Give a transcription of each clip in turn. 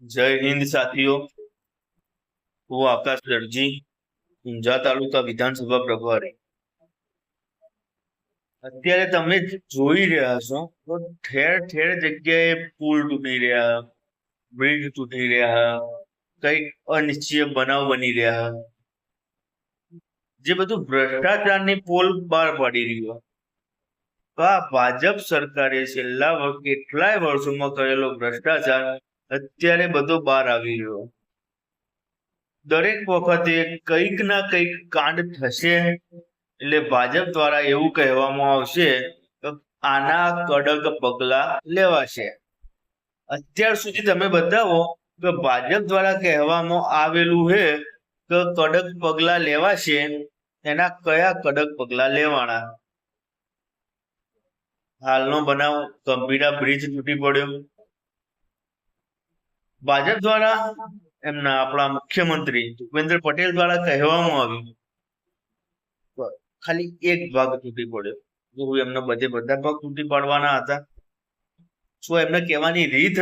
જય હિન્દ સાથીઓ। હું આકાશ દરજી, ઊંઝા તાલુકા વિધાનસભા પ્રભારી। અત્યારે તમે જોઈ રહ્યા છો તો ઠેર ઠેર જગ્યાએ પુલ તૂટી રહ્યા, બ્રિજ તૂટી રહ્યા, કઈક અનિશ્ચિત બનાવ બની રહ્યા, જે બધું ભ્રષ્ટાચારની પોલ બહાર પાડી રહ્યો। તો આ ભાજપ સરકારે છેલ્લા કેટલાય વર્ષોમાં કરેલો ભ્રષ્ટાચાર અત્યારે બધો બહાર આવી રહ્યો। દરેક વખતે કંઈક ના કંઈક કાંડ થશે એટલે ભાજપ દ્વારા એવું કહેવામાં આવશે કે આના કડક પગલા લેવાશે। અત્યાર સુધી તમે બતાવો કે ભાજપ દ્વારા કહેવામાં આવેલું છે કે કડક પગલા લેવાશે, એના કયા કડક પગલા લેવાના? હાલનો બનાવ ગંભીરા બ્રિજ તૂટી પડ્યો, ભાજપ દ્વારા એમના આપણા મુખ્યમંત્રી ભૂપેન્દ્ર પટેલ દ્વારા કહેવામાં આવ્યું ખાલી એક ભાગ તૂટી પડ્યો, જો એમને બધા ભાગ તૂટી પાડવાના હતા? શું એમને કહેવાની રીત?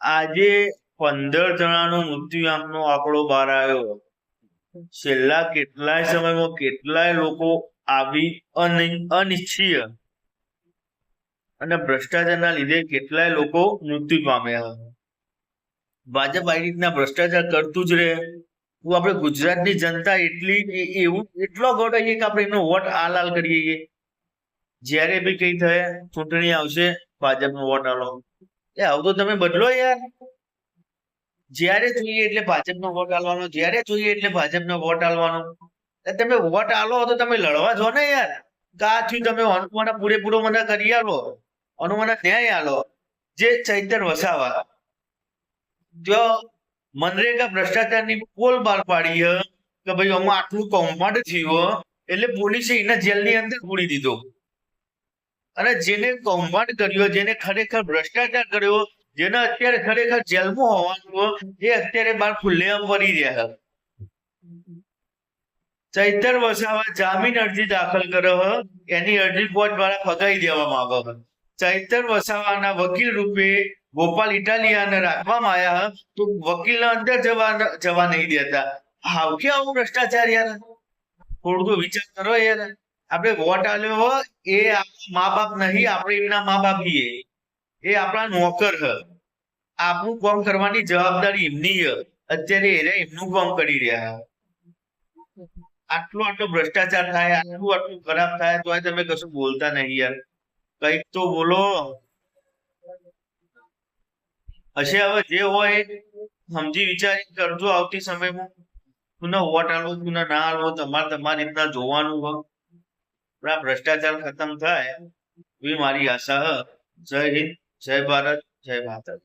આજે 15 જણાનો મૃત્યુઆંકનો આંકડો બહાર આવ્યો। છેલ્લા કેટલાય સમયમાં કેટલાય લોકો આવી અનિચ્છનીય અને ભ્રષ્ટાચારના લીધે કેટલાય લોકો મૃત્યુ પામ્યા। ભાજપ આ રીતના ભ્રષ્ટાચાર કરતું જ રહે તો આપણે ગુજરાતની જનતા એટલો ગોડાઈએ કે આપણે એનો વોટ હાલ કરીએ। જ્યારે બી કઈ થાય ચૂંટણી આવશે ભાજપનો વોટ આલો, આવું તો તમે બદલો યાર। જ્યારે જોઈએ એટલે ભાજપનો વોટ આલવાનો, જ્યારે જોઈએ એટલે ભાજપનો વોટ આલવાનો। તમે વોટ આલો તો તમે લડવા છો ને યાર, કા થયું તમે અનુમાન પૂરેપૂરો મને કરી આલો, અનુમાન ન્યાય આલો। જે ચૈતર વસાવા જો મનરેગા ભ્રષ્ટાચારની પોલ બહાર પાડી કે ભાઈ આમાં આટલું કૌભાંડ થયું એટલે પોલીસે એને જેલની અંદર પૂરી દીધો, અને જેને કૌભાંડ કર્યો, જેને ખરેખર ભ્રષ્ટાચાર કર્યો, જેને અત્યારે ખરેખર જેલમાં હોવાનું એ અત્યારે બહાર ખુલ્લેઆમ ફરી રહ્યા। ચૈતર વસાવા જામીન અરજી દાખલ કર્યો, એની અરજી કોર્ટ દ્વારા ફગાવી દેવામાં આવે। ચૈતર વસાવાના વકીલ રૂપે ગોપાલ ઇટાલિયાને રાખવામાં આવ્યા તો વકીલને અંદર જવા નહીં દેતા। હાવ કે આવું ભ્રષ્ટાચાર યાર, થોડું તો વિચાર કરો યાર। આપણે વોટ આલ્યો એ આપણા મા બાપ નહીં, આપણે એમના મા બાપ છીએ, એ આપણા નોકર છે, આપણું કામ કરવાની જવાબદારી એમની છે। અત્યારે એમનું કામ કરી રહ્યા। આટલો ભ્રષ્ટાચાર થાય, આટલું ખરાબ થાય તો તમે કશું બોલતા નહીં યાર, કઈક તો બોલો। હશે હવે જે હોય સમજી વિચારી કરજો। આવતી સમયમાં તું વોટ આલવો તું ના આલવો તમારી રીતના જોવાનું હોય। આ ભ્રષ્ટાચાર ખતમ થાય એવી મારી આશા है। જય હિન્દ, જય ભારત, જય માતા।